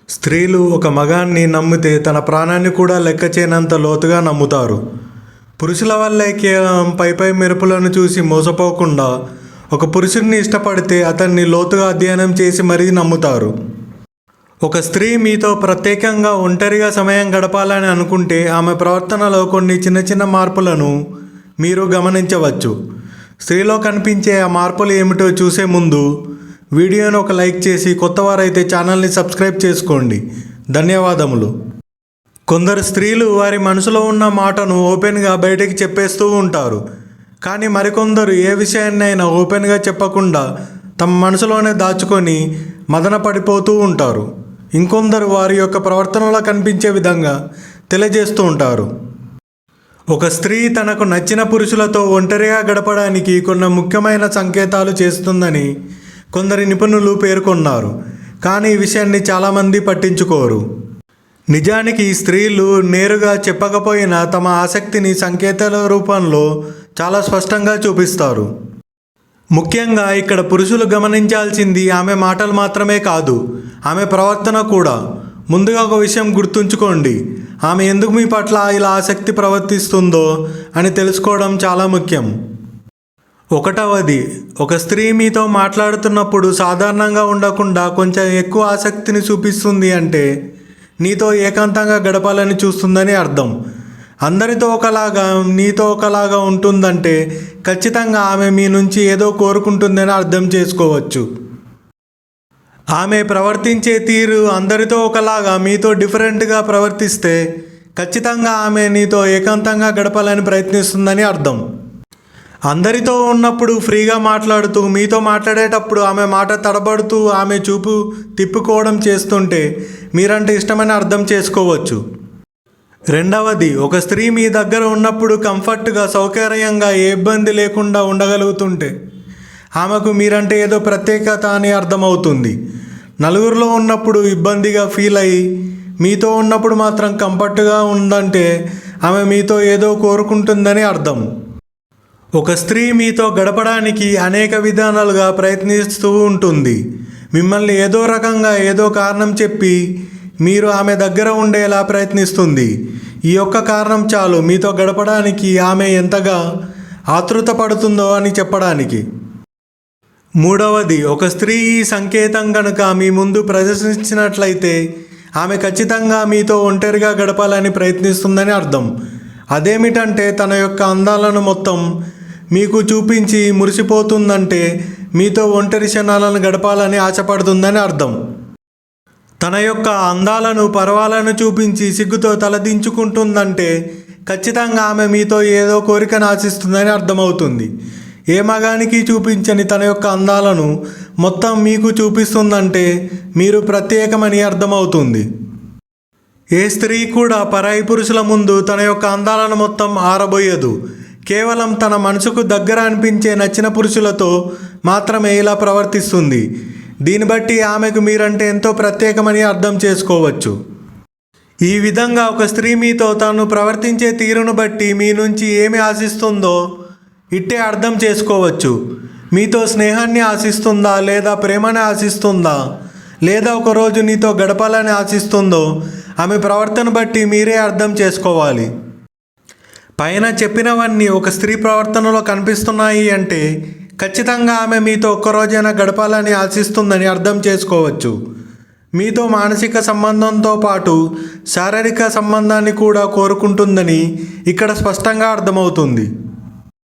స్త్రీలు ఒక మగాన్ని నమ్మితే తన ప్రాణాన్ని కూడా లెక్క చేయనంత లోతుగా నమ్ముతారు. పురుషుల వల్లే కేవలం పైపై మెరుపులను చూసి మోసపోకుండా ఒక పురుషుడిని ఇష్టపడితే అతన్ని లోతుగా అధ్యయనం చేసి మరీ నమ్ముతారు. ఒక స్త్రీ మీతో ప్రత్యేకంగా ఒంటరిగా సమయం గడపాలని అనుకుంటే ఆమె ప్రవర్తనలో కొన్ని చిన్న చిన్న మార్పులను మీరు గమనించవచ్చు. స్త్రీలో కనిపించే ఆ మార్పులు ఏమిటో చూసే ముందు వీడియోను ఒక లైక్ చేసి కొత్తవారైతే ఛానల్ని సబ్స్క్రైబ్ చేసుకోండి. ధన్యవాదములు. కొందరు స్త్రీలు వారి మనసులో ఉన్న మాటను ఓపెన్గా బయటకి చెప్పేస్తూ ఉంటారు. కానీ మరికొందరు ఏ విషయాన్నైనా ఓపెన్గా చెప్పకుండా తమ మనసులోనే దాచుకొని మదన పడిపోతూ ఉంటారు. ఇంకొందరు వారి యొక్క ప్రవర్తనలో కనిపించే విధంగా తెలియజేస్తూ ఉంటారు. ఒక స్త్రీ తనకు నచ్చిన పురుషులతో ఒంటరిగా గడపడానికి కొన్ని ముఖ్యమైన సంకేతాలు చేస్తుందని కొందరు నిపుణులు పేర్కొన్నారు. కానీ ఈ విషయాన్ని చాలామంది పట్టించుకోరు. నిజానికి స్త్రీలు నేరుగా చెప్పకపోయినా తమ ఆసక్తిని సంకేతాల రూపంలో చాలా స్పష్టంగా చూపిస్తారు. ముఖ్యంగా ఇక్కడ పురుషులు గమనించాల్సింది ఆమె మాటలు మాత్రమే కాదు, ఆమె ప్రవర్తన కూడా. ముందుగా ఒక విషయం గుర్తుంచుకోండి, ఆమె ఎందుకు మీ పట్ల ఇలా ఆసక్తి ప్రవర్తిస్తుందో అని తెలుసుకోవడం చాలా ముఖ్యం. ఒకటవది, ఒక స్త్రీ మీతో మాట్లాడుతున్నప్పుడు సాధారణంగా ఉండకుండా కొంచెం ఎక్కువ ఆసక్తిని చూపిస్తుంది అంటే నీతో ఏకాంతంగా గడపాలని చూస్తుందని అర్థం. అందరితో ఒకలాగా నీతో ఒకలాగా ఉంటుందంటే ఖచ్చితంగా ఆమె మీ నుంచి ఏదో కోరుకుంటుందని అర్థం చేసుకోవచ్చు. ఆమె ప్రవర్తించే తీరు అందరితో ఒకలాగా మీతో డిఫరెంట్గా ప్రవర్తిస్తే ఖచ్చితంగా ఆమె నీతో ఏకాంతంగా గడపాలని ప్రయత్నిస్తుందని అర్థం. అందరితో ఉన్నప్పుడు ఫ్రీగా మాట్లాడుతూ మీతో మాట్లాడేటప్పుడు ఆమె మాట తడబడుతూ ఆమె చూపు తిప్పుకోవడం చేస్తుంటే మీరంటే ఇష్టమని అర్థం చేసుకోవచ్చు. రెండవది, ఒక స్త్రీ మీ దగ్గర ఉన్నప్పుడు కంఫర్ట్గా సౌకర్యంగా ఏ ఇబ్బంది లేకుండా ఉండగలుగుతుంటే ఆమెకు మీరంటే ఏదో ప్రత్యేకత అని అర్థమవుతుంది. నలుగురిలో ఉన్నప్పుడు ఇబ్బందిగా ఫీల్ అయ్యి మీతో ఉన్నప్పుడు మాత్రం కంఫర్ట్గా ఉందంటే ఆమె మీతో ఏదో కోరుకుంటుందని అర్థం. ఒక స్త్రీ మీతో గడపడానికి అనేక విధానాలుగా ప్రయత్నిస్తూ ఉంటుంది. మిమ్మల్ని ఏదో రకంగా ఏదో కారణం చెప్పి మీరు ఆమె దగ్గర ఉండేలా ప్రయత్నిస్తుంది. ఈ ఒక్క కారణం చాలు మీతో గడపడానికి ఆమె ఎంతగా ఆతృత పడుతుందో అని చెప్పడానికి. మూడవది, ఒక స్త్రీ ఈ సంకేతం కనుక మీ ముందు ప్రదర్శించినట్లయితే ఆమె ఖచ్చితంగా మీతో ఒంటరిగా గడపాలని ప్రయత్నిస్తుందని అర్థం. అదేమిటంటే తన యొక్క అందాలను మొత్తం మీకు చూపించి మురిసిపోతుందంటే మీతో ఒంటరి క్షణాలను గడపాలని ఆశపడుతుందని అర్థం. తన యొక్క అందాలను పర్వాలను చూపించి సిగ్గుతో తలదించుకుంటుందంటే ఖచ్చితంగా ఆమె మీతో ఏదో కోరికను ఆశిస్తుందని అర్థమవుతుంది. ఏ మగానికి చూపించని తన యొక్క అందాలను మొత్తం మీకు చూపిస్తుందంటే మీరు ప్రత్యేకమని అర్థమవుతుంది. ఏ స్త్రీ కూడా పరాయి పురుషుల ముందు తన యొక్క అందాలను మొత్తం ఆరబోయదు. కేవలం తన మనసుకు దగ్గర అనిపించే నచ్చిన పురుషులతో మాత్రమే ఇలా ప్రవర్తిస్తుంది. దీన్ని బట్టి ఆమెకు మీరంటే ఎంతో ప్రత్యేకమని అర్థం చేసుకోవచ్చు. ఈ విధంగా ఒక స్త్రీ మీతో తాను ప్రవర్తించే తీరును బట్టి మీ నుంచి ఏమి ఆశిస్తుందో ఇట్టే అర్థం చేసుకోవచ్చు. మీతో స్నేహాన్ని ఆశిస్తుందా, లేదా ప్రేమని ఆశిస్తుందా, లేదా ఒకరోజు నీతో గడపాలని ఆశిస్తుందో ఆమె ప్రవర్తన బట్టి మీరే అర్థం చేసుకోవాలి. పైన చెప్పినవన్నీ ఒక స్త్రీ ప్రవర్తనలో కనిపిస్తున్నాయి అంటే ఖచ్చితంగా ఆమె మీతో ఒక్కరోజైనా గడపాలని ఆశిస్తుందని అర్థం చేసుకోవచ్చు. మీతో మానసిక సంబంధంతో పాటు శారీరక సంబంధాన్ని కూడా కోరుకుంటుందని ఇక్కడ స్పష్టంగా అర్థమవుతుంది.